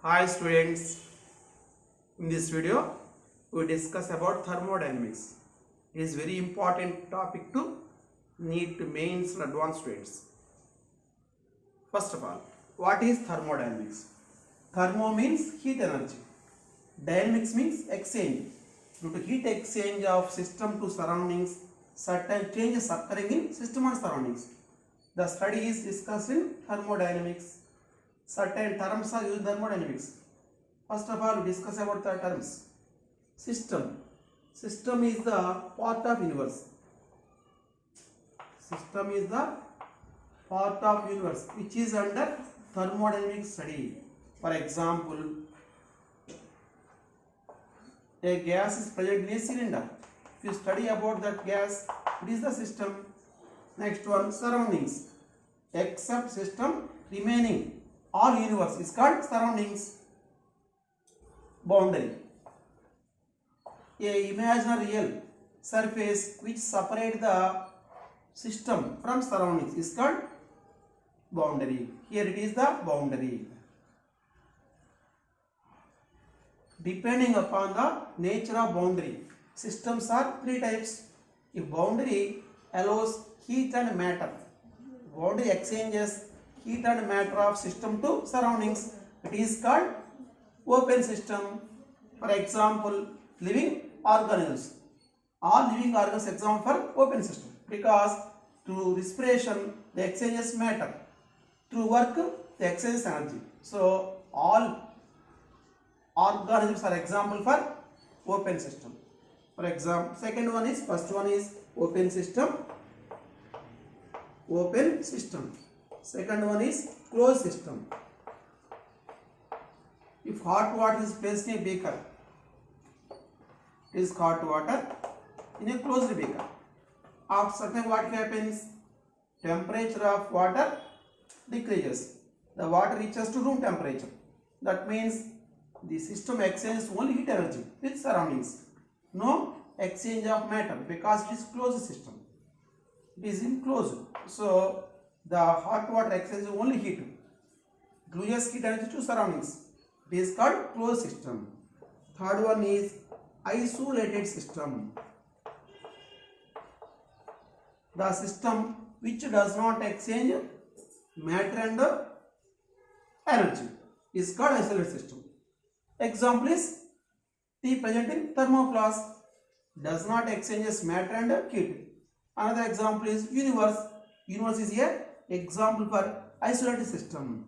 Hi students, in this video we discuss about thermodynamics. It is very important topic to need to mains and advanced students. First of all, what is thermodynamics? Thermo means heat energy. Dynamics means exchange. Due to heat exchange of system to surroundings, certain changes occurring in system and surroundings. The study is discussed in thermodynamics. Certain terms are used in thermodynamics. First of all, we discuss about the terms. System. System is the part of universe. System is the part of universe which is under thermodynamic study. For example, a gas is present in a cylinder. If you study about that gas, it is the system. Next one, surroundings. Except system, remaining all universe is called surroundings. Boundary. A imaginary real surface which separate the system from surroundings is called boundary. Here it is the boundary. Depending upon the nature of boundary, systems are three types. If boundary allows heat and matter, boundary exchanges heat and matter of system to surroundings, it is called open system. For example, living organisms. All living organisms example for open system, because through respiration the exchanges matter, through work the exchanges energy. So all organisms are example for open system. For example, first one is open system. Open system. Second one is closed system. If hot water is placed in a beaker, it is hot water in a closed beaker. After certain what happens? Temperature of water decreases. The water reaches to room temperature. That means the system exchanges only heat energy with surroundings. No exchange of matter because it is closed system. It is enclosed. So the hot water exchanges only heat. Loses heat energy to surroundings. It is called closed system. Third one is isolated system. The system which does not exchange matter and energy is called isolated system. Example is tea present in thermoflask, does not exchanges matter and heat. Another example is universe. Universe is a example for isolated system.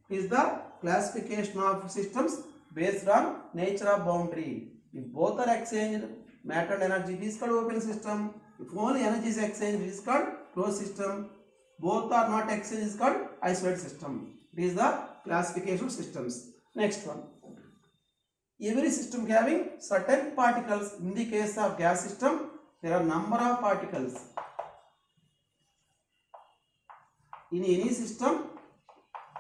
It is the classification of systems based on nature of boundary. If both are exchanged, matter and energy, it is called open system. If only energy is exchanged, it is called closed system. Both are not exchanged, it is called isolated system. It is the classification of systems. Next one. Every system having certain particles. In the case of gas system, there are number of particles. In any system,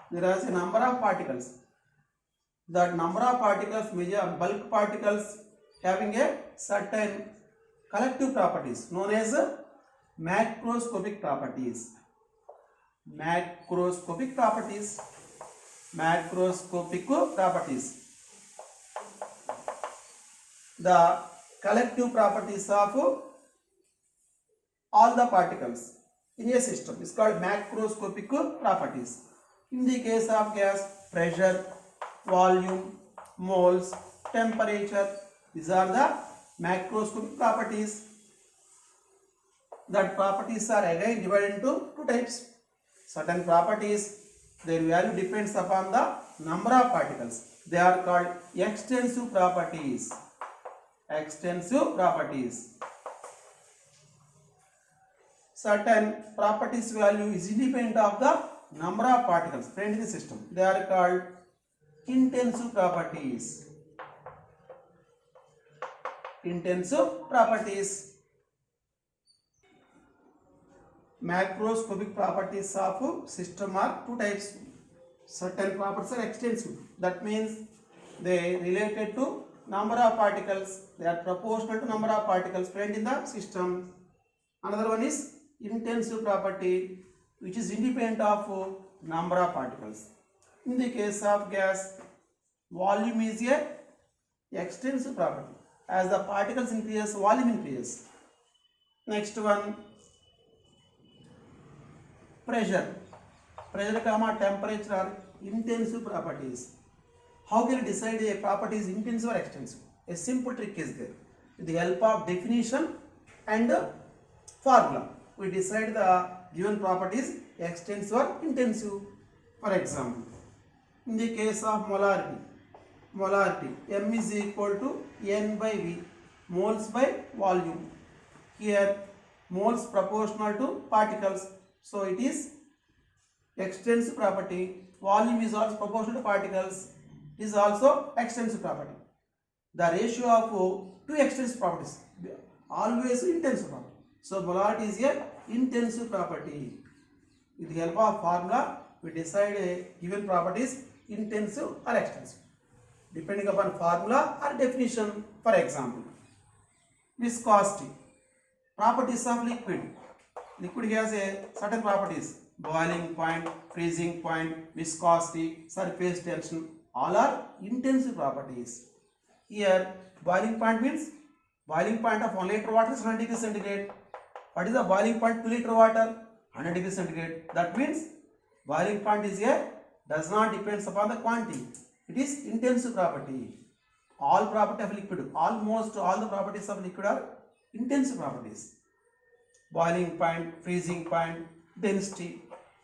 there is a number of particles. That number of particles measure bulk particles having a certain collective properties known as macroscopic properties. Macroscopic properties. Macroscopic properties. The collective properties of all the particles in a system is called macroscopic properties. In the case of gas, pressure, volume, moles, temperature, these are the macroscopic properties. That properties are again divided into two types. Certain properties, their value depends upon the number of particles. They are called extensive properties. Extensive properties. Certain properties value is independent of the number of particles present in the system. They are called intensive properties. Intensive properties. Macroscopic properties of system are two types. Certain properties are extensive. That means they related to number of particles. They are proportional to number of particles present in the system. Another one is intensive property, which is independent of number of particles. In the case of gas, Volume is a extensive property. As the particles increase, volume increases. Next one, pressure. Pressure, temperature are intensive properties. How can you decide a property is intensive or extensive? A simple trick is there. With the help of definition and formula, we decide the given properties extensive or intensive. For example, in the case of molarity, M is equal to N by V, moles by volume. Here, moles proportional to particles, so it is extensive property. Volume is also proportional to particles, is also extensive property. The ratio of two extensive properties always intensive property. So molarity is a intensive property. With the help of formula, we decide a given property is intensive or extensive, depending upon formula or definition. For example, viscosity, properties of liquid. Liquid has a certain properties: boiling point, freezing point, viscosity, surface tension. All are intensive properties. Here, boiling point means boiling point of 1 liter water is 100 degrees centigrade. What is the boiling point 2 liter water? 100 degrees centigrade. That means boiling point is here does not depends upon the quantity. It is intensive property. All property of liquid, almost all the properties of liquid are intensive properties. Boiling point, freezing point, density.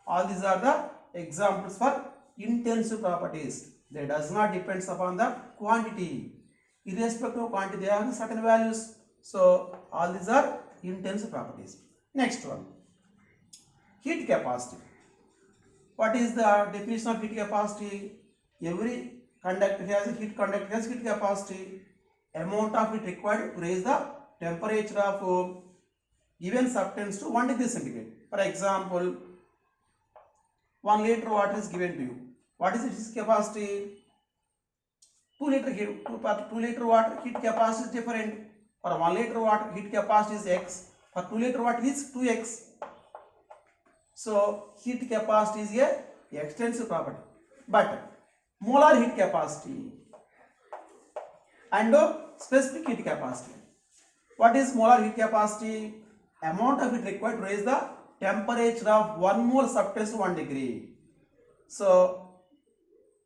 All these are the examples for intensive properties. They does not depends upon the quantity. Irrespective of quantity, they have certain values. So all these are intensive properties. Next one, heat capacity. What is the definition of heat capacity? Every conductor has a heat conductor has heat capacity. Amount of heat required to raise the temperature of given substance to 1 degree centigrade. For example, 1 liter water is given to you. What is its capacity? 2 liter heat. 2 liter water heat capacity is different. For 1 liter water heat capacity is X. For 2 liter water is 2X. So heat capacity is a extensive property. But molar heat capacity and specific heat capacity. What is molar heat capacity? Amount of heat required to raise the temperature of 1 mole substance to 1 degree. So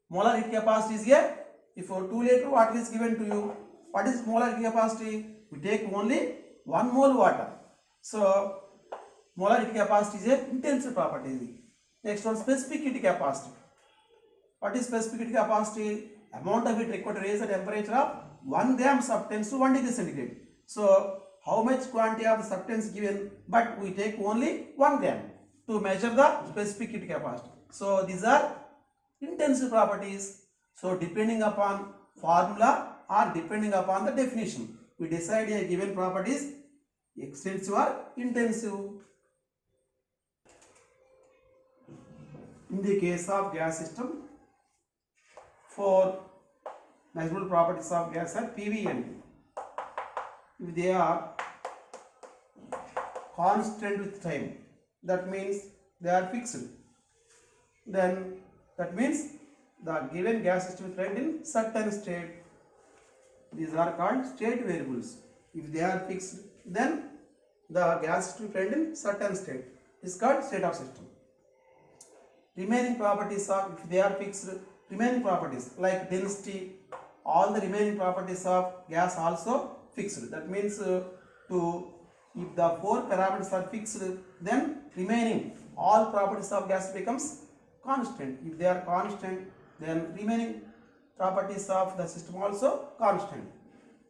molar heat capacity is here. If 2 liter water is given to you, what is molar heat capacity? We take only 1 mole water. So molar heat capacity is a intensive property. Next one, specific heat capacity. What is specific heat capacity? Amount of heat required to raise the temperature of 1 gram substance to 1 degree centigrade. So how much quantity of the substance given, but we take only 1 gram to measure the specific heat capacity. So these are intensive properties. So depending upon formula or depending upon the definition, we decide a given properties extensive or intensive. In the case of gas system, 4 measurable properties of gas are PV and T. If they are constant with time, that means they are fixed. Then that means the given gas system is present in certain state. These are called state variables. If they are fixed, then the gas system is present in certain state. It is called state of system. Remaining properties are, if they are fixed, remaining properties like density, all the remaining properties of gas also fixed. That means if the 4 parameters are fixed, then remaining all properties of gas becomes constant. If they are constant, then remaining properties of the system also constant.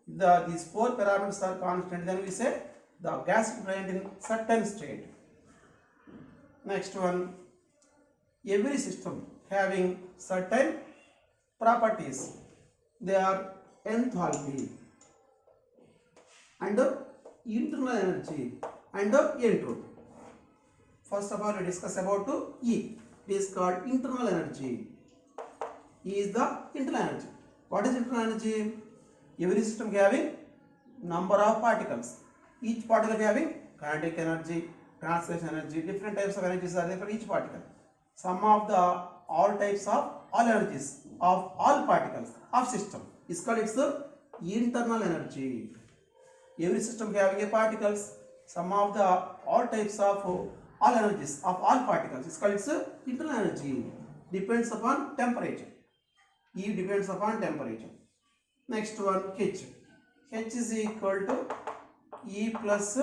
If these 4 parameters are constant, then we say the gas is present in certain state. Next one, every system having certain properties. They are enthalpy and internal energy and entropy. First of all, we discuss about E. It is called internal energy. E is the internal energy. What is internal energy? Every system having number of particles. Each particle having kinetic energy, translation energy, different types of energies are there for each particle. Sum of the all types of all energies of all particles of system is called its internal energy. Every system having a particles, sum of the all types of all energies of all particles is called its internal energy. Depends upon temperature. E depends upon temperature. Next one, H. H is equal to E plus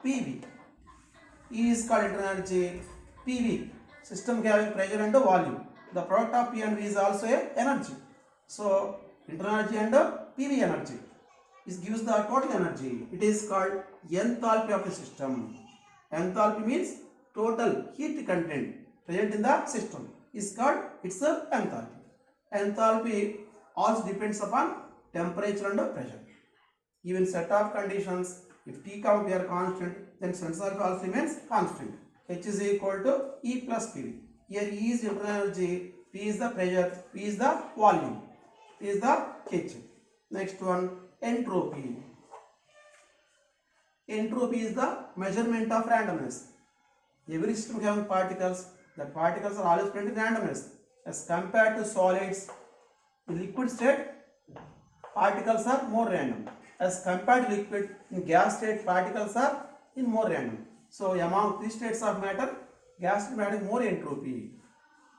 PV. E is called internal energy. PV, system having pressure and volume. The product of P and V is also a energy. So internal energy and PV energy. This gives the total energy. It is called enthalpy of the system. Enthalpy means total heat content present in the system is called its enthalpy. Enthalpy also depends upon temperature and pressure. Given set of conditions, if T, P are constant, then enthalpy also remains constant. H is equal to E plus PV. Here E is internal energy, P is the pressure, P is the volume, P is the H. Next one, entropy. Entropy is the measurement of randomness. Every system having particles, the particles are always present in randomness. As compared to solids, in liquid state, particles are more random. As compared to liquid, in gas state, particles are in more random. So among three states of matter, gas state matter more entropy.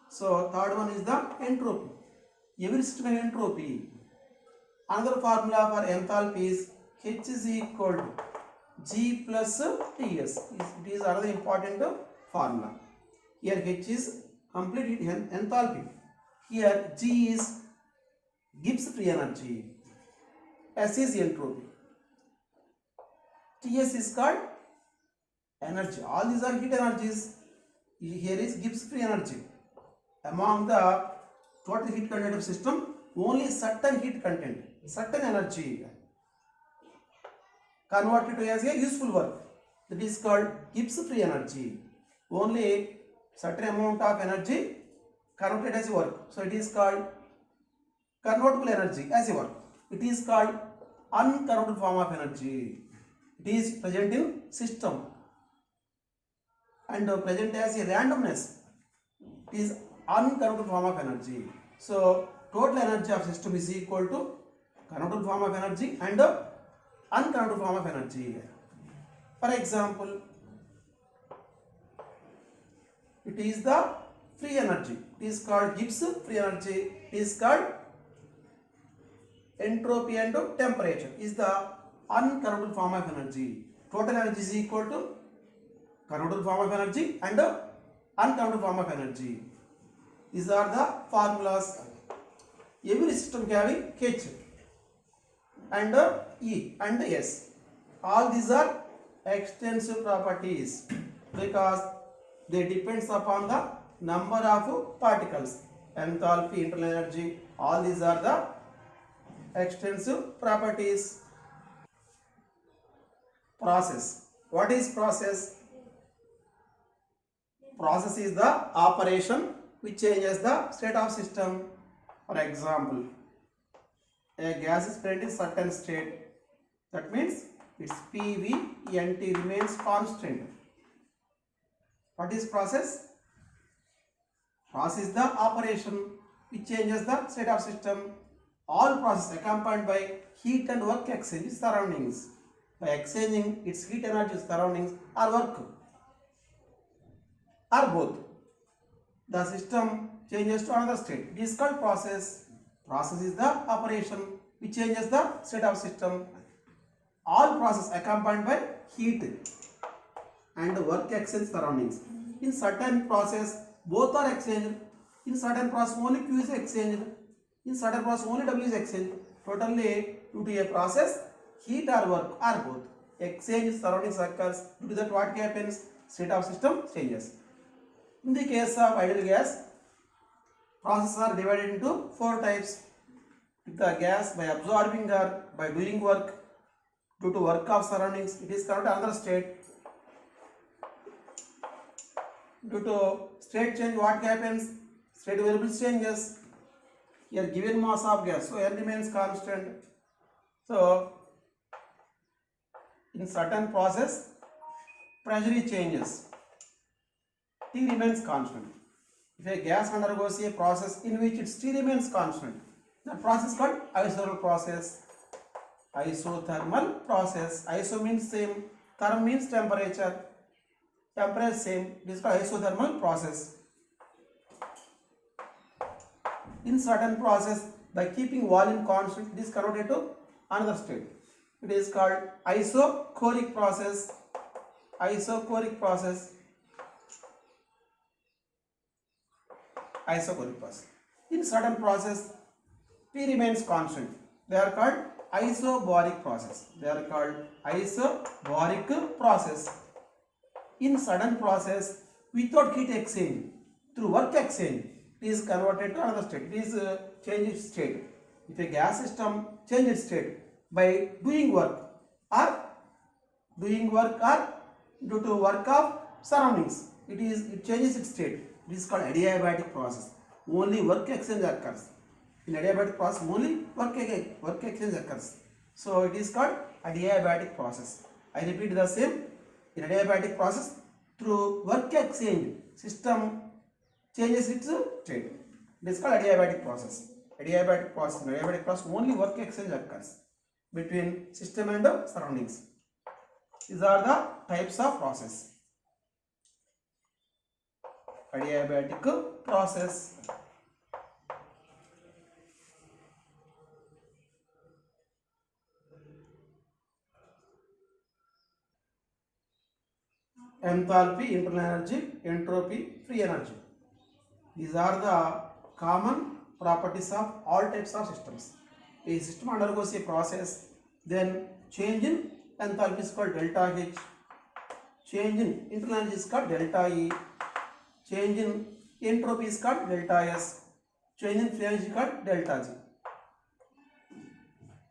So third one is the entropy. Every system has entropy. Another formula for enthalpy is H is equal to G plus Ts. It is another important formula. Here H is complete enthalpy. Here G is Gibbs free energy. S is entropy. Ts is called energy. All these are heat energies. Here is Gibbs free energy. Among the total heat content of system, only certain heat content, certain energy converted to as a useful work. That is called Gibbs free energy. Only certain amount of energy converted as a work. So it is called convertible energy as a work. It is called unconvertible form of energy. It is present in system and present as a randomness. It is unconvertible form of energy. So total energy of system is equal to convertible form of energy and unconvertible form of energy. For example, it is the free energy. It is called Gibbs free energy. It is called entropy and temperature. Is the unconvertible form of energy. Total energy is equal to convertible form of energy and unconvertible form of energy. These are the formulas. Every system having H and E and S. All these are extensive properties because they depends upon the number of particles. Enthalpy, internal energy, all these are the extensive properties. Process. What is process? Process is the operation which changes the state of system. For example, a gas is present in certain state. That means its PV, NT remains constant. What is process? Process is the operation which changes the state of system. All process accompanied by heat and work exchange in surroundings. By exchanging its heat energy surroundings or work or both, the system changes to another state. It is called process. Process is the operation which changes the state of system. All process accompanied by heat and work exchange surroundings. In certain process, both are exchanged. In certain process, only Q is exchanged. In certain process, only W is exchanged. Totally, due to a process, heat or work or both exchange surroundings occurs. Due to that, what happens? State of system changes. In the case of ideal gas, processes are divided into 4 types. The gas by absorbing or by doing work due to work of surroundings, it is converted to another state. Due to state change, what happens? State variable changes. Here given mass of gas, so air remains constant. So in certain process, pressure changes. T remains constant. If a gas undergoes a process in which its T remains constant, the process is called isothermal process. Isothermal process. Iso means same, therm means temperature. Temperature same. It is called isothermal process. In certain process, by keeping volume constant, it is converted to another state. It is called isochoric process. Isochoric process. Isochoric process. In certain process, P remains constant. They are called isobaric process. They are called isobaric process. In sudden process, without heat exchange, through work exchange, it is converted to another state. It is change its state. If a gas system change its state by doing work or due to work of surroundings, it changes its state. It is called adiabatic process. Only work exchange occurs. In adiabatic process, only work exchange occurs. So it is called adiabatic process. I repeat the same. In adiabatic process, through work exchange, system changes its state. It is called adiabatic process. Adiabatic process. In adiabatic process, only work exchange occurs between system and surroundings. These are the types of process. Adiabatic process. Enthalpy, internal energy, entropy, free energy. These are the common properties of all types of systems. A system undergoes a process, then change in enthalpy is called delta H, change in internal energy is called delta E, change in entropy is called delta S, change in free energy is called delta G.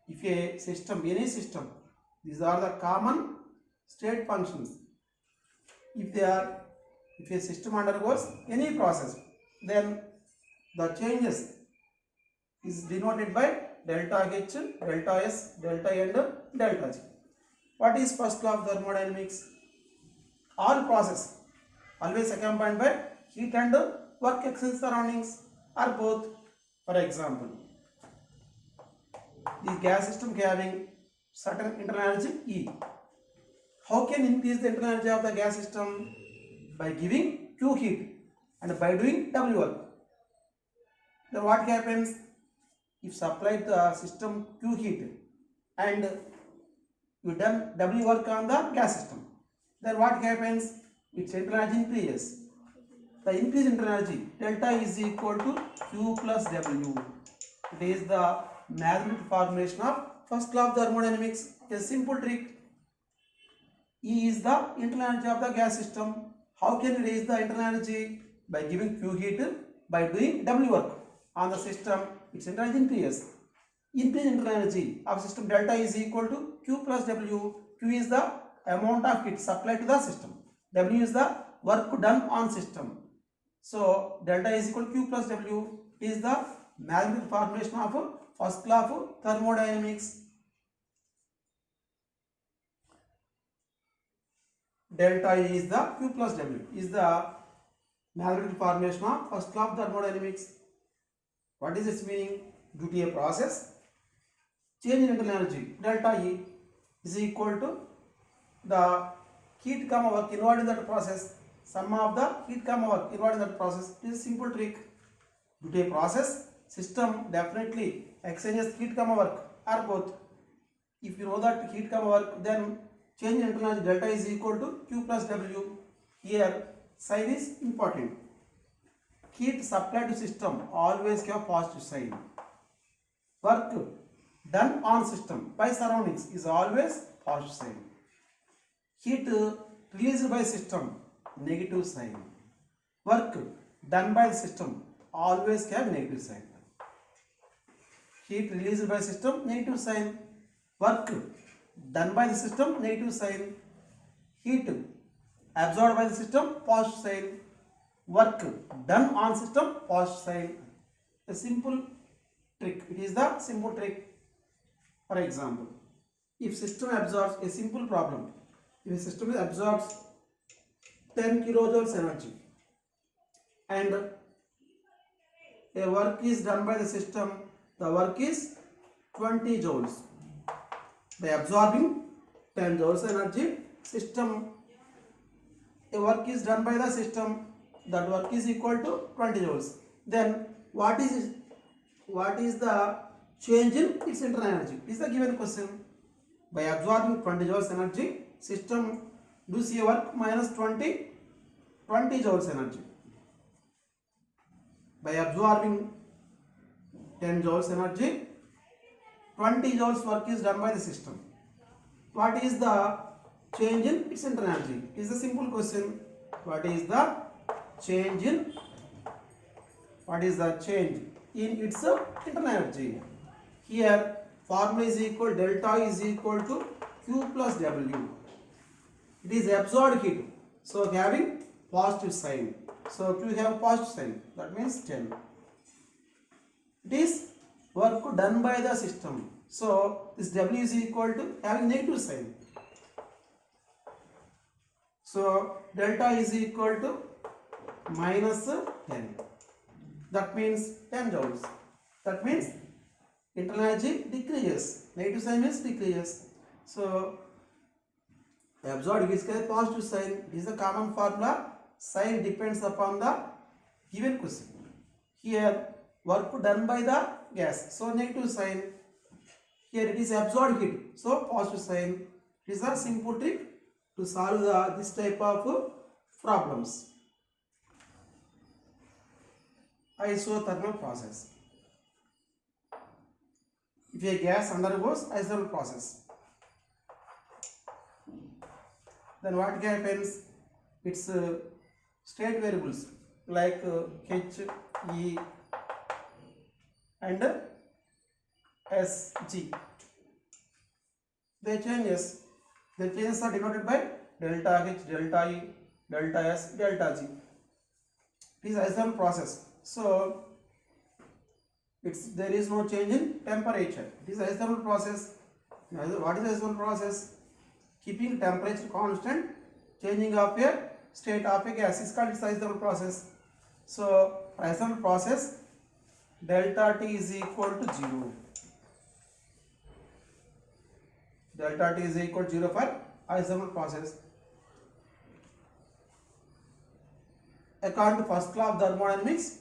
If a system, any system, these are the common state functions. If a system undergoes any process, then the changes is denoted by delta H, delta S, delta E and delta G. What is first law of thermodynamics? All process always accompanied by heat and work exchange surroundings or both. For example, the gas system having certain internal energy E. How can increase the internal energy of the gas system? By giving Q heat and by doing W work. Then what happens? If supplied the system Q heat and you done W work on the gas system, then what happens? Its internal energy increases. The increase in internal energy delta is equal to Q plus W. It is the mathematical formulation of first law of thermodynamics. A simple trick. E is the internal energy of the gas system. How can we raise the internal energy? By giving Q heat, by doing W work on the system, its internal energy increases. Increase internal energy of system delta is equal to Q plus W. Q is the amount of heat supplied to the system. W is the work done on system. So delta is equal to Q plus W is the mathematical formulation of first law of thermodynamics. Delta E is the Q plus W is the mathematical formulation of first law of thermodynamics. What is its meaning? Due to a process, change in internal energy delta E is equal to the heat comma work involved in that process, sum of the heat comma work involved in that process. It is a simple trick. Due to a process, system definitely exchanges heat comma work or both. If you know that heat comma work, then change in internal energy delta is equal to Q plus W. Here sign is important. Heat supplied to system always have positive sign. Work done on system by surroundings is always positive sign. Heat released by system negative sign. Work done by the system always have negative sign. Heat released by system negative sign. Work done by the system negative sign. Heat absorbed by the system positive sign. Work done on system positive sign. A simple trick. It is the simple trick. For example, if system absorbs a simple problem, if a system absorbs 10 kilojoules energy and a work is done by the system, the work is 20 joules. By absorbing 10 joules energy, system, a work is done by the system, that work is equal to 20 joules. Then what is the change in its internal energy? Is the given question. By absorbing 20 joules energy, system does a work minus 20 joules energy. By absorbing 10 joules energy, 20 joules work is done by the system. What is the change in its internal energy? Is the simple question. What is the change in its internal energy? Here formula is equal, delta is equal to Q plus W. It is absorbed heat, so having positive sign. So Q have positive sign, that means 10. It is work done by the system, so this W is equal to having negative sign. So delta is equal to minus 10. That means 10 joules. That means internal energy decreases. Negative sign means decreases. So absorbed is positive sign. It is the common formula. Sign depends upon the given question. Here work done by the gas, so negative sign. Here it is absorbed heat, so positive sign. It is a simple trick to solve this type of problems. Isothermal process. If a gas undergoes isothermal process, then what happens? Its state variables like H, E and S, G, they changes. The changes are denoted by delta H, delta E, delta S, delta G. It is isothermal process. So there is no change in temperature. It is isothermal process. What is isothermal process? Keeping temperature constant, changing of a state of a gas is called isothermal process. So for isothermal process, delta T is equal to 0. Delta T is equal to 0 for isothermal process. According to first law of thermodynamics,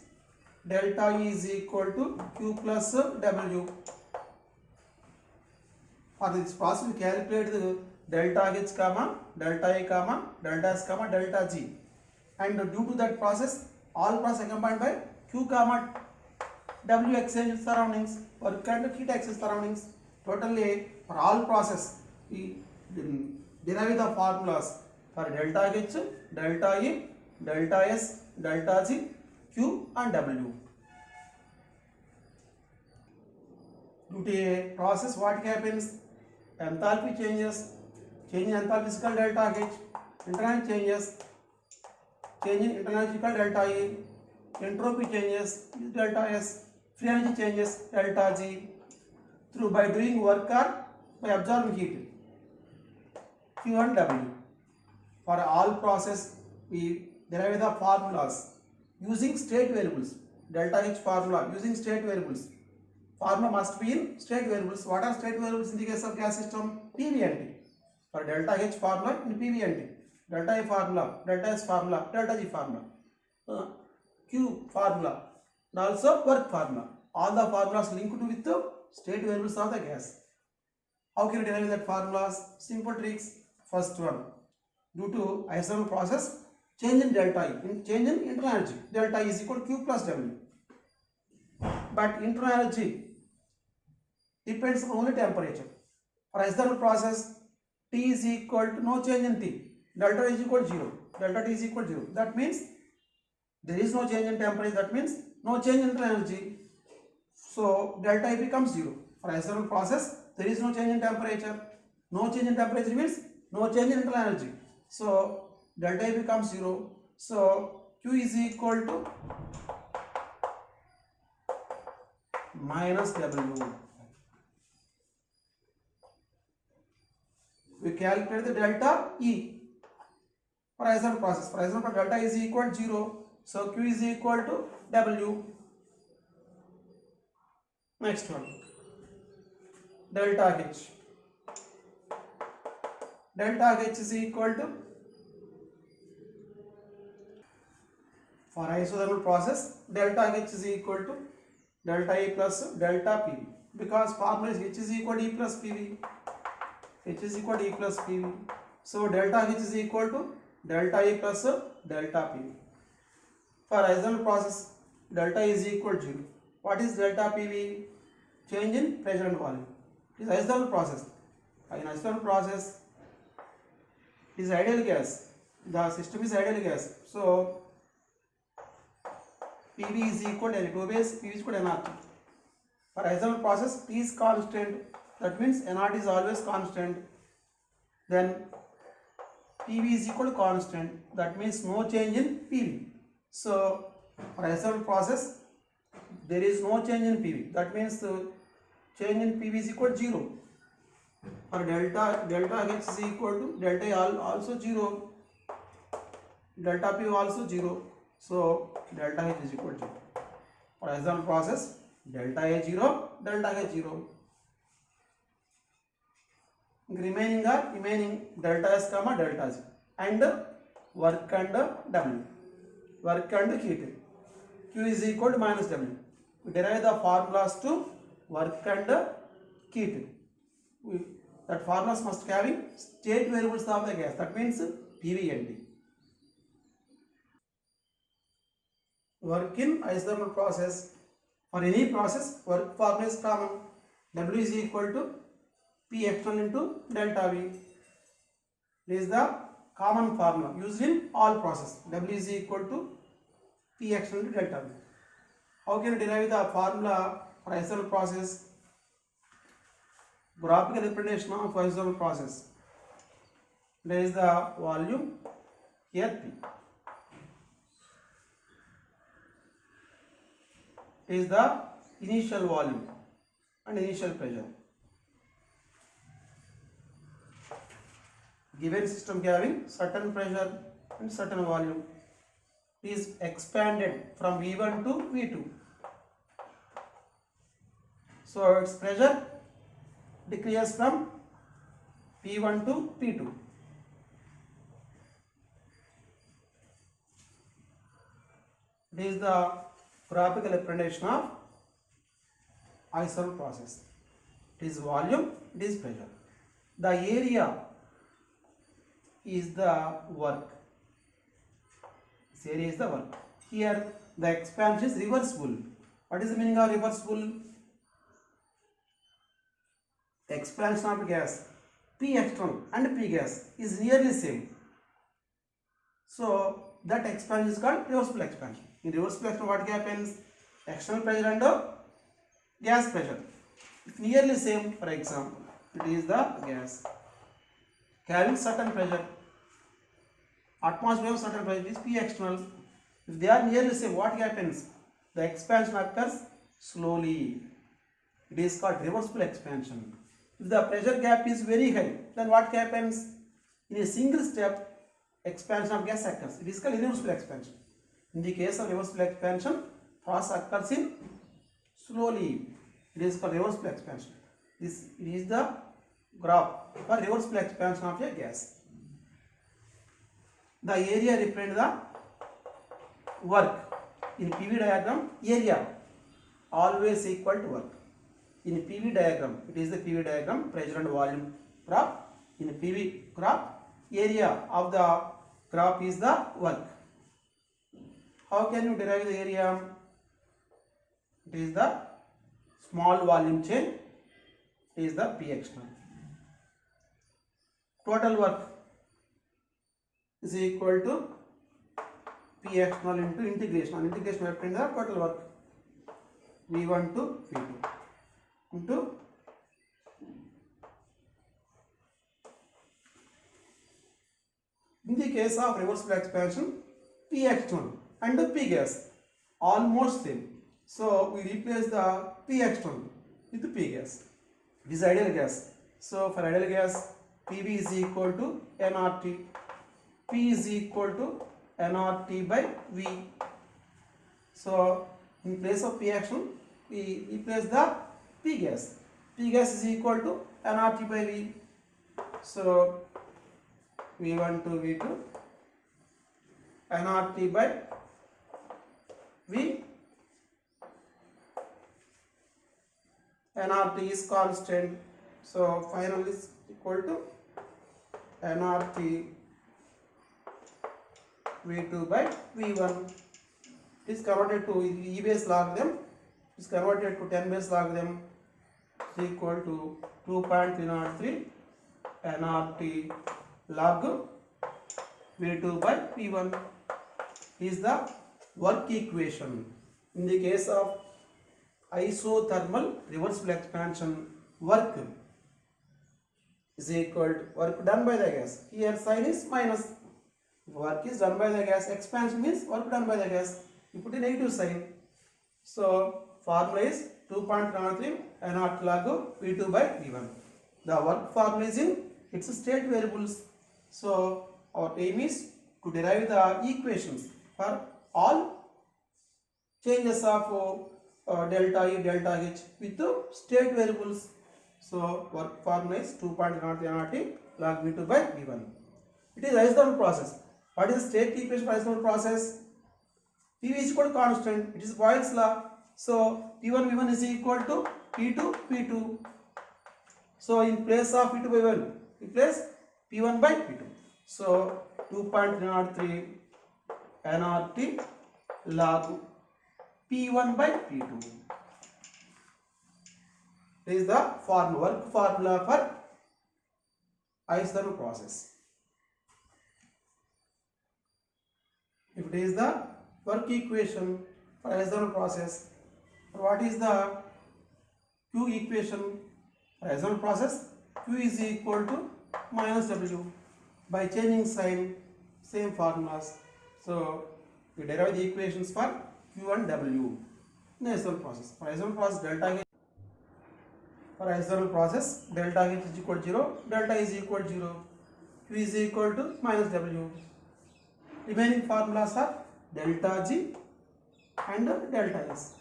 delta E is equal to Q plus W. For this process, we calculate the delta H, delta E, delta S, delta G. And due to that process, all process accompanied by Q, W exchange surroundings, work and heat exchange surroundings. Totally, for all process, we derive the formulas for delta H, delta E, delta S, delta G, Q and W. Due to a process, what happens? Enthalpy changes. Change in enthalpy is called delta H. Internal changes. Change in internal energy is called delta E. Entropy changes is delta S. Free energy changes delta G. By doing work or by absorbing heat, Q and W. For all process, we derive the formulas using state variables. Delta H formula using state variables. Formula must be in state variables. What are state variables in the case of gas system? PV and T. For delta H formula in PV and T. Delta E formula, delta S formula, delta G formula, Q formula, and also work formula. All the formulas linked with the state variables of the gas. How can you derive that formulas? Simple tricks. First one, due to isothermal process, change in delta E, change in internal energy. Delta E is equal to Q plus W. But internal energy depends on only temperature. For isothermal process, T is equal to no change in T. Delta is equal to 0. Delta T is equal to 0. That means there is no change in temperature. That means no change in internal energy. So delta E becomes 0. For isothermal process, there is no change in temperature. No change in temperature means no change in internal energy. So delta E becomes 0. So Q is equal to minus W. We calculate the delta E for isothermal process. For isothermal delta is equal to 0. So Q is equal to W. Next one, delta H. Delta H is equal to, for isothermal process, delta H is equal to delta E plus delta PV, because formula is H is equal to E plus PV. H is equal to E plus PV. So delta H is equal to delta E plus delta PV. For isothermal process, delta E is equal to 0. What is delta PV? Change in pressure and volume. It is isothermal process. In isothermal process, it is ideal gas. The system is ideal gas. So PV is equal to L2 base, PV is equal to nRT. For isothermal process, T is constant. That means nRT is always constant. Then PV is equal to constant. That means no change in PV. So for isothermal process, there is no change in PV. That means change in PV is equal to 0. For delta H is equal to delta E also 0. Delta PV also 0. So delta H is equal to 0. For isothermal process, delta A 0, delta H 0. Remaining delta S comma delta Z, and work and W. Work and heat. Q is equal to minus W. We derive the formulas to work and heat. That formulas must having state variables of the gas. That means PV and T. Work in isothermal process. For any process, work formula is common. W is equal to P external into delta V. This is the common formula used in all processes. W is equal to P external into delta V. How can you derive the formula for isothermal process? Graphical representation of isothermal process. There is the volume, here P. Is the initial volume and initial pressure. Given system having certain pressure and certain volume, is expanded from V1 to V2. So its pressure decreases from P1 to P2. This is the graphical representation of isothermal process. It is volume, it is pressure. The area is the work. This area is the work. Here the expansion is reversible. What is the meaning of reversible? Expansion of gas P external and P gas is nearly same. So that expansion is called reversible expansion. In reversible expansion, what happens? External pressure and gas pressure, if nearly same, for example, it is the gas carrying certain pressure. Atmosphere of certain pressure is P external. If they are nearly same, what happens? The expansion occurs slowly. It is called reversible expansion. If the pressure gap is very high, then what happens? In a single step, expansion of gas occurs. It is called irreversible expansion. In the case of reversible expansion, process occurs in slowly. It is called reversible expansion. This is the graph for reversible expansion of a gas. The area represents the work. In PV diagram, area always equal to work. In PV diagram, it is the PV diagram, pressure and volume graph. In PV graph, area of the graph is the work. How can you derive the area? It is the small volume chain. It is the P external. Total work is equal to P external into integration. On integration, we obtain the total work V1 to V2 into in the case of reversible expansion, P external and P gas almost same. So we replace the P external with P gas. It is ideal gas. So for ideal gas, PV is equal to nRT. P is equal to nRT by V. So in place of P external, we replace the P gas. P gas is equal to nRT by V. So V1 to V2 nRT by V. nRT is constant, so final is equal to nRT V2 by V1. It is converted to E base logarithm, is converted to 10 base logarithm, is equal to 2.303 nRT log V2 by V1 is the work equation. In the case of isothermal reversible expansion, work is equal to work done by the gas. Here sign is minus. Work is done by the gas. Expansion means work done by the gas. You put a negative sign. So formula is 2.93 nRT log V2 by V1. The work formula is in its state variables. So our aim is to derive the equations for all changes of delta E, delta H with the state variables. So work formula is 2.03 nRT log V2 by V1. It is isothermal process. What is the state equation for isothermal process? PV is equal to constant. It is Boyle's law. So P1 V1 is equal to P2 P2. So in place of P2 by 1, replace P1 by P2. So 2.03 nRT log P1 by P2. This is the work formula for isothermal process. If it is the work equation for isothermal process, what is the Q equation for isothermal process? Q is equal to minus W. By changing sign, same formulas. So we derive the equations for Q and W in isothermal process. For isothermal process, delta H. For isothermal process, delta H is equal to 0, delta is equal to 0, Q is equal to minus W. Remaining formulas are delta G and delta S.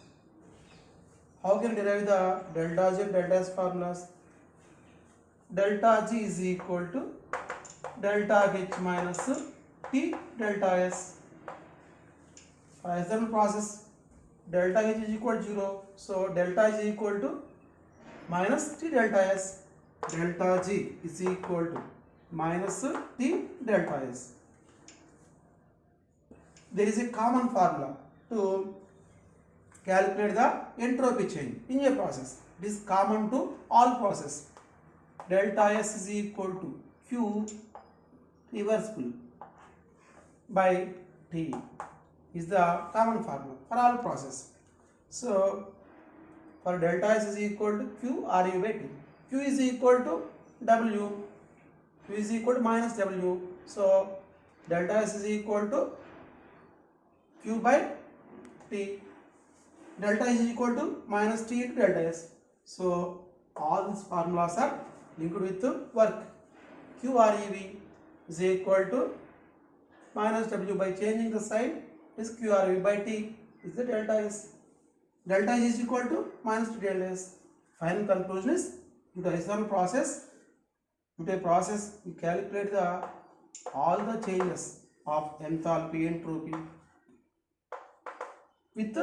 How can we derive the delta G and delta S formulas? Delta G is equal to delta H minus T delta S. For isothermal process, delta H is equal to 0, so delta is equal to minus T delta S. Delta G is equal to minus T delta S. There is a common formula to calculate the entropy change in a process. It is common to all processes. Delta S is equal to Q reversible by T is the common formula for all processes. So for delta S is equal to Q RU by T. Q is equal to W. Q is equal to minus W. So delta S is equal to Q by T. Delta is equal to minus T into delta S. So all these formulas are linked with work. Q REV is equal to minus W. By changing the sign is Q REV by T is the delta S. Delta S is equal to minus T delta S. Final conclusion is due to isothermal process, we calculate all the changes of enthalpy, entropy with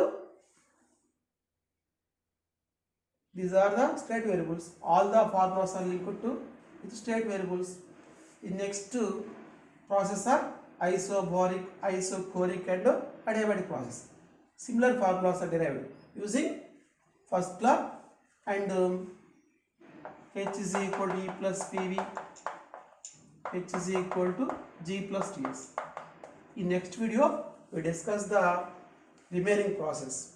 these are the state variables. All the formulas are linked to with state variables. In next two process are isobaric, isochoric and adiabatic process. Similar formulas are derived using first law and H is equal to E plus PV, H is equal to G plus Ts. In next video we discuss the remaining process.